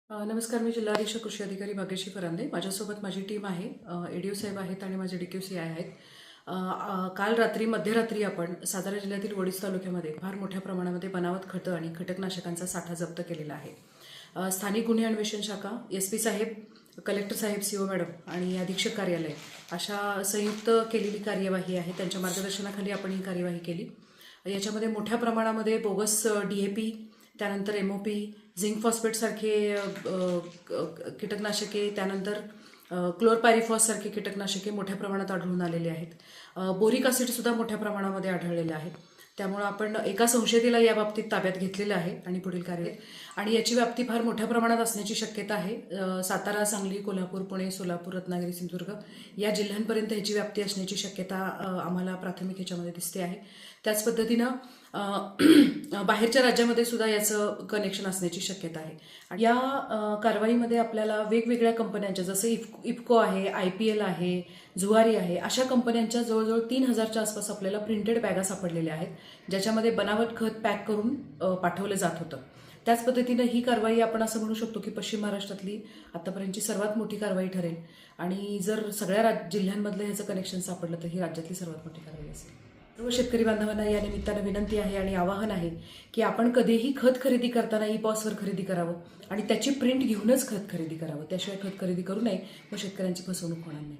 नमस्कार. मी जिल्हाधीश कृषी अधिकारी भाग्यश्री फरांदे. माझ्यासोबत माझी टीम आहे. एडीओ साहेब आहेत आणि माझे DQCI आहेत. काल रात्री मध्यरात्री आपण सातारा जिल्ह्यातील वडीज तालुक्यामध्ये फार मोठ्या प्रमाणामध्ये बनावट खतं आणि कीटकनाशकांचा साठा जप्त केलेला आहे. स्थानिक गुन्हे अन्वेषण शाखा, SP साहेब, कलेक्टर साहेब, CO मॅडम आणि अधीक्षक कार्यालय अशा संयुक्त केलेली कार्यवाही आहे. त्यांच्या मार्गदर्शनाखाली आपण ही कार्यवाही केली. याच्यामध्ये मोठ्या प्रमाणामध्ये बोगस DAP, त्यानंतर MOP, झिंक फॉस्फेटसारखे कीटकनाशके, त्यानंतर क्लोरपायरिफॉससारखे कीटकनाशके मोठ्या प्रमाणात आढळून आलेले आहेत. बोरिक ॲसिडसुद्धा मोठ्या प्रमाणामध्ये आढळलेले आहेत. त्यामुळं आपण एका संशयिताला या बाबतीत ताब्यात घेतलेलं आहे आणि पुढील कार्य आणि याची व्याप्ती फार मोठ्या प्रमाणात असण्याची शक्यता आहे. सातारा, सांगली, कोल्हापूर, पुणे, सोलापूर, रत्नागिरी, सिंधुदुर्ग या जिल्ह्यांपर्यंत ह्याची व्याप्ती असण्याची शक्यता आम्हाला प्राथमिक ह्याच्यामध्ये दिसते आहे. त्याच पद्धतीनं बाहेरच्या राज्यामध्ये सुद्धा याचं कनेक्शन असण्याची शक्यता आहे. या कारवाईमध्ये आपल्याला वेगवेगळ्या कंपन्यांच्या, जसं इफको आहे, IPL आहे, जुवारी आहे, अशा कंपन्यांच्या जवळजवळ 3000च्या आसपास आपल्याला प्रिंटेड बॅगा सापडलेल्या आहेत, ज्याच्यामध्ये बनावट खत पॅक करून पाठवलं जात होतं. त्याच पद्धतीनं ही कारवाई आपण असं म्हणू शकतो की पश्चिम महाराष्ट्रातली आतापर्यंतची सर्वात मोठी कारवाई ठरेल आणि जर सगळ्या जिल्ह्यांमधलं ह्याचं कनेक्शन सापडलं तर ही राज्यातली सर्वात मोठी कारवाई असेल. सर्व शेतकरी बांधवांना या निमित्तानं विनंती आहे आणि आवाहन आहे की आपण कधीही खत खरेदी करताना EPOSवर खरेदी करावं आणि त्याची प्रिंट घेऊनच खत खरेदी करावं. त्याशिवाय खत खरेदी करू नये, मग शेतकऱ्यांची फसवणूक होणार नाही.